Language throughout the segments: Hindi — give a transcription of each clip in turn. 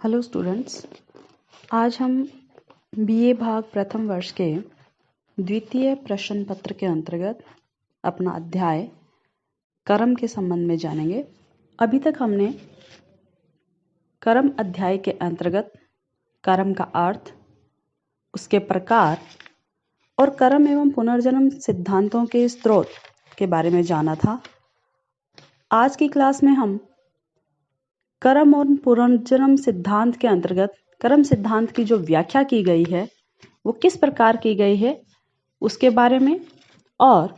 हेलो स्टूडेंट्स, आज हम बीए भाग प्रथम वर्ष के द्वितीय प्रश्न पत्र के अंतर्गत अपना अध्याय कर्म के संबंध में जानेंगे। अभी तक हमने कर्म अध्याय के अंतर्गत कर्म का अर्थ, उसके प्रकार और कर्म एवं पुनर्जन्म सिद्धांतों के स्रोत के बारे में जाना था। आज की क्लास में हम कर्म और पुनर्जन्म सिद्धांत के अंतर्गत कर्म सिद्धांत की जो व्याख्या की गई है वो किस प्रकार की गई है उसके बारे में और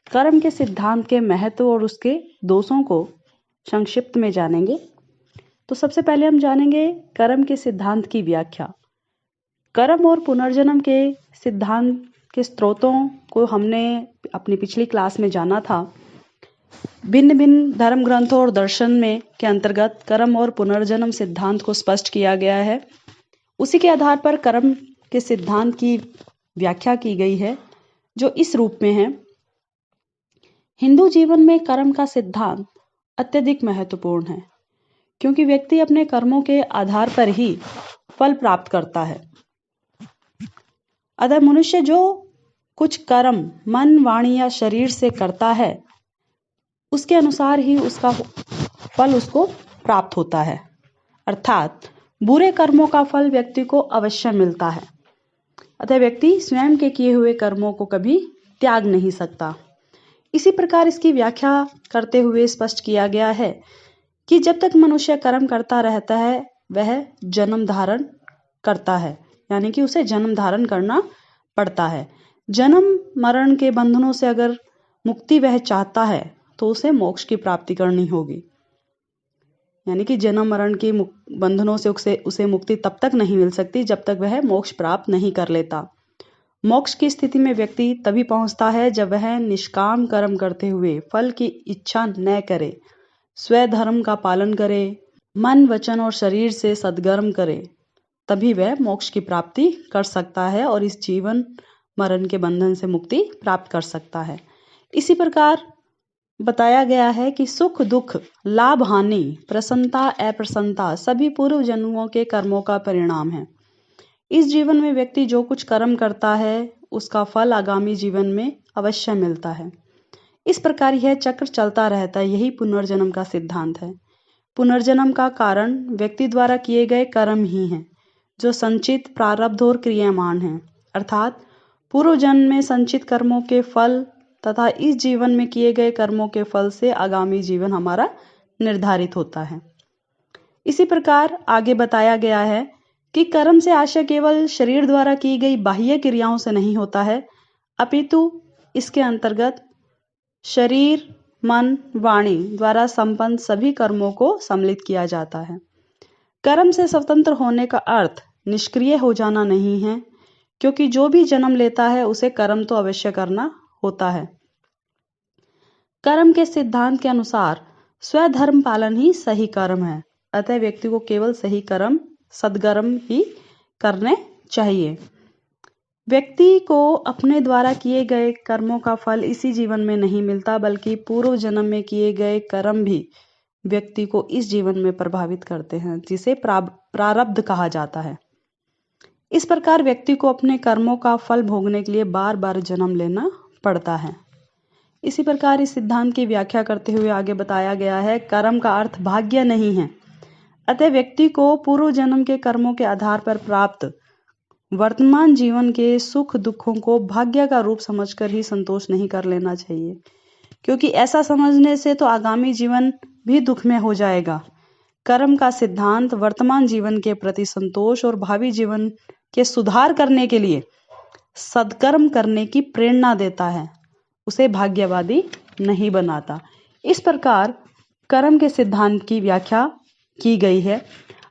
कर्म के सिद्धांत के महत्व और उसके दोषों को संक्षिप्त में जानेंगे। तो सबसे पहले हम जानेंगे कर्म के सिद्धांत की व्याख्या। कर्म और पुनर्जन्म के सिद्धांत के स्रोतों को हमने अपनी पिछली क्लास में जाना था। भिन्न भिन्न धर्म ग्रंथों और दर्शन में के अंतर्गत कर्म और पुनर्जन्म सिद्धांत को स्पष्ट किया गया है। उसी के आधार पर कर्म के सिद्धांत की व्याख्या की गई है, जो इस रूप में है। हिंदू जीवन में कर्म का सिद्धांत अत्यधिक महत्वपूर्ण है, क्योंकि व्यक्ति अपने कर्मों के आधार पर ही फल प्राप्त करता है। अतः मनुष्य जो कुछ कर्म मन, वाणी या शरीर से करता है, उसके अनुसार ही उसका फल उसको प्राप्त होता है। अर्थात बुरे कर्मों का फल व्यक्ति को अवश्य मिलता है। अतः व्यक्ति स्वयं के किए हुए कर्मों को कभी त्याग नहीं सकता। इसी प्रकार इसकी व्याख्या करते हुए स्पष्ट किया गया है कि जब तक मनुष्य कर्म करता रहता है वह जन्म धारण करता है, यानी कि उसे जन्म धारण करना पड़ता है। जन्म मरण के बंधनों से अगर मुक्ति वह चाहता है तो उसे मोक्ष की प्राप्ति करनी होगी। यानी कि जन्म मरण के बंधनों से उसे मुक्ति तब तक नहीं मिल सकती जब तक वह मोक्ष प्राप्त नहीं कर लेता। मोक्ष की स्थिति में व्यक्ति तभी पहुंचता है जब वह निष्काम कर्म करते हुए फल की इच्छा न करे, स्वधर्म का पालन करे, मन वचन और शरीर से सद्कर्म करे, तभी वह मोक्ष की प्राप्ति कर सकता है और इस जीवन मरण के बंधन से मुक्ति प्राप्त कर सकता है। इसी प्रकार बताया गया है कि सुख दुख, लाभ हानि, प्रसन्नता अप्रसन्नता सभी पूर्व जन्मों के कर्मों का परिणाम है। इस जीवन में व्यक्ति जो कुछ कर्म करता है उसका फल आगामी जीवन में अवश्य मिलता है। इस प्रकार यह चक्र चलता रहता है। यही पुनर्जन्म का सिद्धांत है। पुनर्जन्म का कारण व्यक्ति द्वारा किए गए कर्म ही हैं, जो संचित प्रारब्ध और क्रियामान हैं। अर्थात पूर्व जन्म में संचित कर्मों के फल तथा इस जीवन में किए गए कर्मों के फल से आगामी जीवन हमारा निर्धारित होता है। इसी प्रकार आगे बताया गया है कि कर्म से आशय केवल शरीर द्वारा की गई बाह्य क्रियाओं से नहीं होता है, अपितु इसके अंतर्गत शरीर, मन, वाणी द्वारा संपन्न सभी कर्मों को सम्मिलित किया जाता है। कर्म से स्वतंत्र होने का अर्थ निष्क्रिय हो जाना नहीं है, क्योंकि जो भी जन्म लेता है उसे कर्म तो अवश्य करना होता है। कर्म के सिद्धांत के अनुसार स्वधर्म पालन ही सही कर्म है। अतः व्यक्ति को केवल सही कर्म, सद्कर्म ही करने चाहिए। व्यक्ति को अपने द्वारा किए गए कर्मों का फल इसी जीवन में नहीं मिलता, बल्कि पूर्व जन्म में किए गए कर्म भी व्यक्ति को इस जीवन में प्रभावित करते हैं, जिसे प्रारब्ध कहा जाता है। इस प्रकार व्यक्ति को अपने कर्मों का फल भोगने के लिए बार बार जन्म लेना पड़ता है। इसी प्रकार इस सिद्धांत की व्याख्या करते हुए आगे बताया गया है, कर्म का अर्थ भाग्य नहीं है। अतः व्यक्ति को पूर्व जन्म के कर्मों के आधार पर प्राप्त वर्तमान जीवन के सुख दुखों को भाग्य का रूप समझकर ही संतोष नहीं कर लेना चाहिए, क्योंकि ऐसा समझने से तो आगामी जीवन भी दुख में हो जाएगा। कर्म का सिद्धांत वर्तमान जीवन के प्रति संतोष और भावी जीवन के सुधार करने के लिए सद्कर्म करने की प्रेरणा देता है, उसे भाग्यवादी नहीं बनाता। इस प्रकार कर्म के सिद्धांत की व्याख्या की गई है।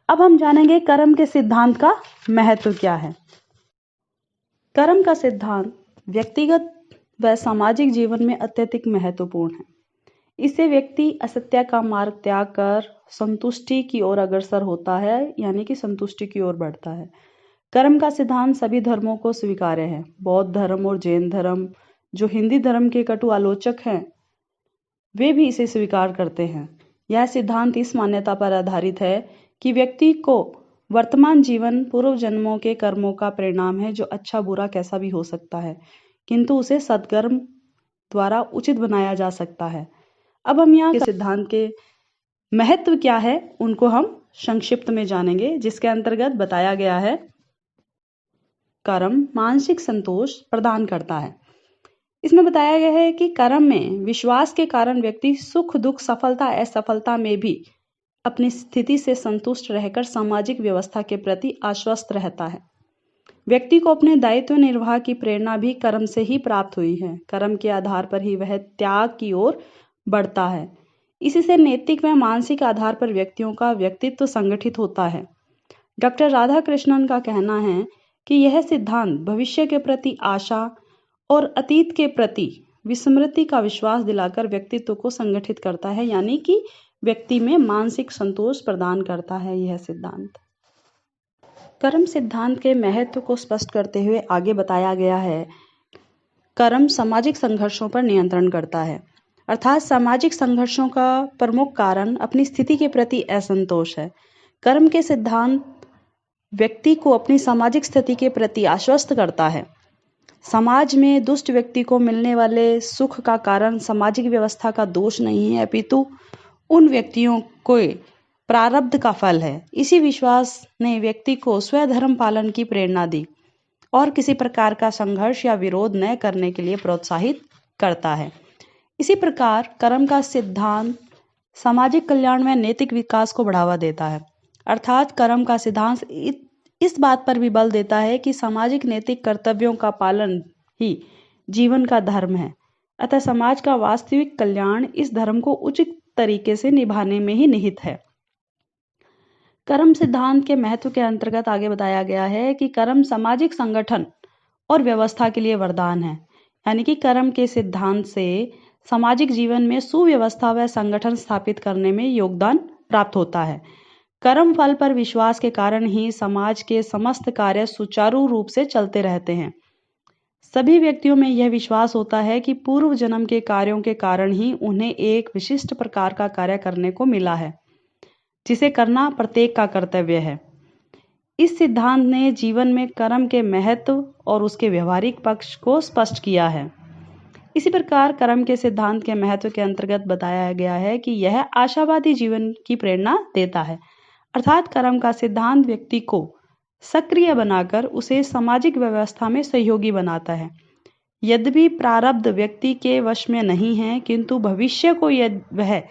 अब हम जानेंगे कर्म के सिद्धांत का महत्व क्या है। कर्म का सिद्धांत व्यक्तिगत व सामाजिक जीवन में अत्यधिक महत्वपूर्ण है। इससे व्यक्ति असत्य का मार्ग त्याग कर संतुष्टि की ओर अग्रसर होता है, यानी कि संतुष्टि की ओर बढ़ता है। कर्म का सिद्धांत सभी धर्मों को स्वीकार्य है। बौद्ध धर्म और जैन धर्म, जो हिंदी धर्म के कटु आलोचक हैं, वे भी इसे स्वीकार करते हैं। यह सिद्धांत इस मान्यता पर आधारित है कि व्यक्ति को वर्तमान जीवन पूर्व जन्मों के कर्मों का परिणाम है, जो अच्छा बुरा कैसा भी हो सकता है, किंतु उसे सत्कर्म द्वारा उचित बनाया जा सकता है। अब हम यहाँ के सिद्धांत के महत्व क्या है उनको हम संक्षिप्त में जानेंगे, जिसके अंतर्गत बताया गया है कर्म मानसिक संतोष प्रदान करता है। इसमें बताया गया है कि कर्म में विश्वास के कारण व्यक्ति सुख दुख सफलता असफलता में भी अपनी स्थिति से संतुष्ट रहकर सामाजिक व्यवस्था के प्रति आश्वस्त रहता है। व्यक्ति को अपने दायित्व निर्वाह की प्रेरणा भी कर्म से ही प्राप्त हुई है। कर्म के आधार पर ही वह त्याग की ओर बढ़ता है। इसी से नैतिक व मानसिक आधार पर व्यक्तियों का व्यक्तित्व संगठित होता है। डॉक्टर राधाकृष्णन का कहना है कि यह सिद्धांत भविष्य के प्रति आशा और अतीत के प्रति विस्मृति का विश्वास दिलाकर व्यक्तित्व को संगठित करता है, यानी कि व्यक्ति में मानसिक संतोष प्रदान करता है यह सिद्धांत। कर्म सिद्धांत के महत्व को स्पष्ट करते हुए आगे बताया गया है, कर्म सामाजिक संघर्षों पर नियंत्रण करता है। अर्थात सामाजिक संघर्षों का प्रमुख कारण अपनी स्थिति के प्रति असंतोष है। कर्म के सिद्धांत व्यक्ति को अपनी सामाजिक स्थिति के प्रति आश्वस्त करता है। समाज में दुष्ट व्यक्ति को मिलने वाले सुख का कारण सामाजिक व्यवस्था का दोष नहीं है, अपितु उन व्यक्तियों को प्रारब्ध का फल है। इसी विश्वास ने व्यक्ति को स्वधर्म पालन की प्रेरणा दी और किसी प्रकार का संघर्ष या विरोध न करने के लिए प्रोत्साहित करता है। इसी प्रकार कर्म का सिद्धांत सामाजिक कल्याण में नैतिक विकास को बढ़ावा देता है। अर्थात कर्म का सिद्धांत इस बात पर भी बल देता है कि सामाजिक नैतिक कर्तव्यों का पालन ही जीवन का धर्म है। अतः समाज का वास्तविक कल्याण इस धर्म को उचित तरीके से निभाने में ही निहित है। कर्म सिद्धांत के महत्व के अंतर्गत आगे बताया गया है कि कर्म सामाजिक संगठन और व्यवस्था के लिए वरदान है। यानी कि कर्म के सिद्धांत से सामाजिक जीवन में सुव्यवस्था व संगठन स्थापित करने में योगदान प्राप्त होता है। कर्म फल पर विश्वास के कारण ही समाज के समस्त कार्य सुचारू रूप से चलते रहते हैं। सभी व्यक्तियों में यह विश्वास होता है कि पूर्व जन्म के कार्यों के कारण ही उन्हें एक विशिष्ट प्रकार का कार्य करने को मिला है, जिसे करना प्रत्येक का कर्तव्य है। इस सिद्धांत ने जीवन में कर्म के महत्व और उसके व्यवहारिक पक्ष को स्पष्ट किया है। इसी प्रकार कर्म के सिद्धांत के महत्व के अंतर्गत बताया गया है कि यह आशावादी जीवन की प्रेरणा देता है। अर्थात कर्म का सिद्धांत व्यक्ति को सक्रिय बनाकर उसे सामाजिक व्यवस्था में सहयोगी बनाता है। यद्यपि प्रारब्ध व्यक्ति के वश में नहीं है, किंतु भविष्य को वह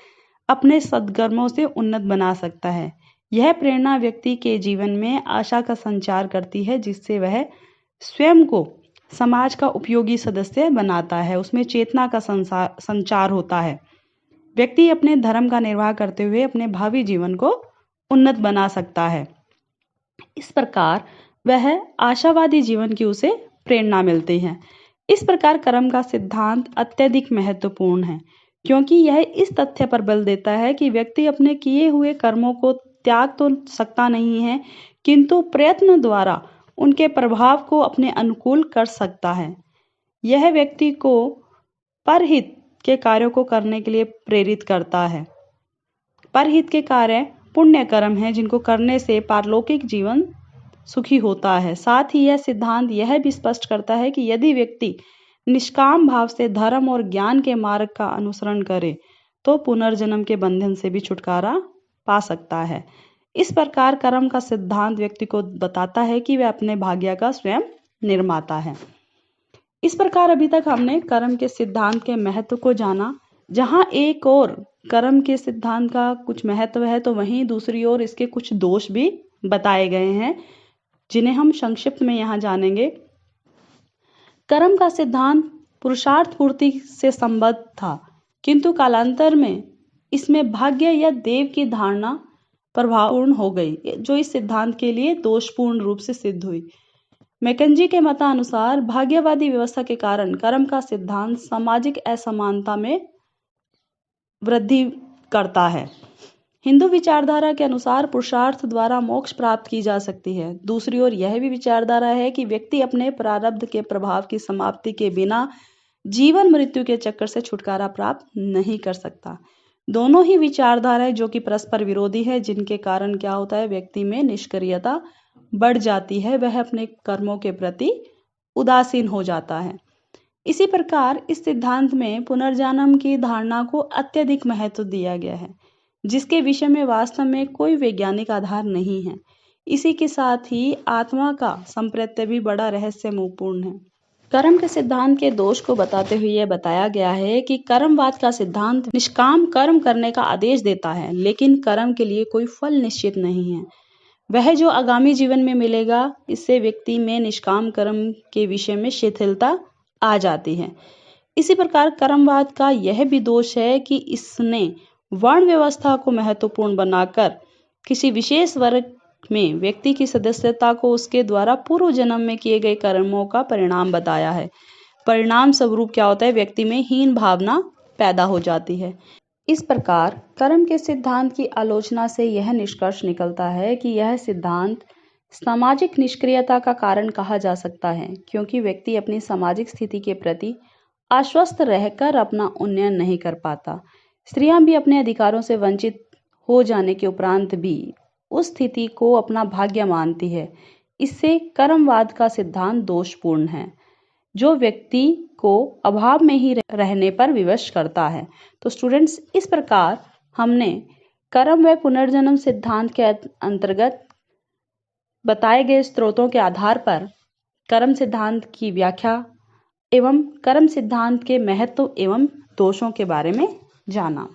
अपने सद्कर्मों से उन्नत बना सकता है। यह प्रेरणा व्यक्ति के जीवन में आशा का संचार करती है, जिससे वह स्वयं को समाज का उपयोगी सदस्य बनाता है। उसमें चेतना का संचार होता है। व्यक्ति अपने धर्म का निर्वाह करते हुए अपने भावी जीवन को उन्नत बना सकता है। इस प्रकार वह आशावादी जीवन की उसे प्रेरणा मिलती है। इस प्रकार कर्म का सिद्धांत अत्यधिक महत्वपूर्ण है, क्योंकि यह इस तथ्य पर बल देता है कि व्यक्ति अपने किए हुए कर्मों को त्याग तो सकता नहीं है, किंतु प्रयत्न द्वारा उनके प्रभाव को अपने अनुकूल कर सकता है। यह व्यक्ति को परहित के कार्यों को करने के लिए प्रेरित करता है। परहित के कार्य पुण्य कर्म है, जिनको करने से पारलौकिक जीवन सुखी होता है। साथ ही यह सिद्धांत यह भी स्पष्ट करता है कि यदि व्यक्ति निष्काम भाव से धर्म और ज्ञान के मार्ग का अनुसरण करे तो पुनर्जन्म के बंधन से भी छुटकारा पा सकता है। इस प्रकार कर्म का सिद्धांत व्यक्ति को बताता है कि वह अपने भाग्य का स्वयं निर्माता है। इस प्रकार अभी तक हमने कर्म के सिद्धांत के महत्व को जाना। जहाँ एक और कर्म के सिद्धांत का कुछ महत्व है, तो वहीं दूसरी ओर इसके कुछ दोष भी बताए गए हैं, जिन्हें हम संक्षिप्त में यहाँ जानेंगे। कर्म का सिद्धांत पुरुषार्थ पूर्ति से संबद्ध था, किंतु कालांतर में इसमें भाग्य या देव की धारणा प्रभावपूर्ण हो गई, जो इस सिद्धांत के लिए दोषपूर्ण रूप से सिद्ध हुई। मैकेंजी के मतानुसार भाग्यवादी व्यवस्था के कारण कर्म का सिद्धांत सामाजिक असमानता में वृद्धि करता है। हिंदू विचारधारा के अनुसार पुरुषार्थ द्वारा मोक्ष प्राप्त की जा सकती है। दूसरी ओर यह भी विचारधारा है कि व्यक्ति अपने प्रारब्ध के प्रभाव की समाप्ति के बिना जीवन मृत्यु के चक्कर से छुटकारा प्राप्त नहीं कर सकता। दोनों ही विचारधाराएं जो कि परस्पर विरोधी है, जिनके कारण क्या होता है, व्यक्ति में निष्क्रियता बढ़ जाती है, वह अपने कर्मों के प्रति उदासीन हो जाता है। इसी प्रकार इस सिद्धांत में पुनर्जन्म की धारणा को अत्यधिक महत्व दिया गया है, जिसके विषय में वास्तव में कोई वैज्ञानिक आधार नहीं है। इसी के साथ ही आत्मा का संप्रत्य भी बड़ा रहस्यपूर्ण है। कर्म के सिद्धांत के दोष को बताते हुए यह बताया गया है कि कर्मवाद का सिद्धांत निष्काम कर्म करने का आदेश देता है, लेकिन कर्म के लिए कोई फल निश्चित नहीं है। वह जो आगामी जीवन में मिलेगा, इससे व्यक्ति में निष्काम कर्म के विषय में शिथिलता आ जाती है। इसी प्रकार कर्मवाद का यह भी दोष है कि इसने वर्ण व्यवस्था को महत्वपूर्ण बनाकर किसी विशेष वर्ग में व्यक्ति की सदस्यता को उसके द्वारा पूर्व जन्म में किए गए कर्मों का परिणाम बताया है। परिणाम स्वरूप क्या होता है, व्यक्ति में हीन भावना पैदा हो जाती है। इस प्रकार कर्म के सिद्धांत की आलोचना से यह निष्कर्ष निकलता है कि यह सिद्धांत सामाजिक निष्क्रियता का कारण कहा जा सकता है, क्योंकि व्यक्ति अपनी सामाजिक स्थिति के प्रति आश्वस्त रहकर अपना उन्नयन नहीं कर पाता। स्त्रियां भी अपने अधिकारों से वंचित हो जाने के उपरांत भी उस स्थिति को अपना भाग्य मानती है। इससे कर्मवाद का सिद्धांत दोषपूर्ण है, जो व्यक्ति को अभाव में ही रहने पर विवश करता है। तो स्टूडेंट्स, इस प्रकार हमने कर्म व पुनर्जन्म सिद्धांत के अंतर्गत बताए गए स्रोतों के आधार पर कर्म सिद्धांत की व्याख्या एवं कर्म सिद्धांत के महत्व एवं दोषों के बारे में जाना।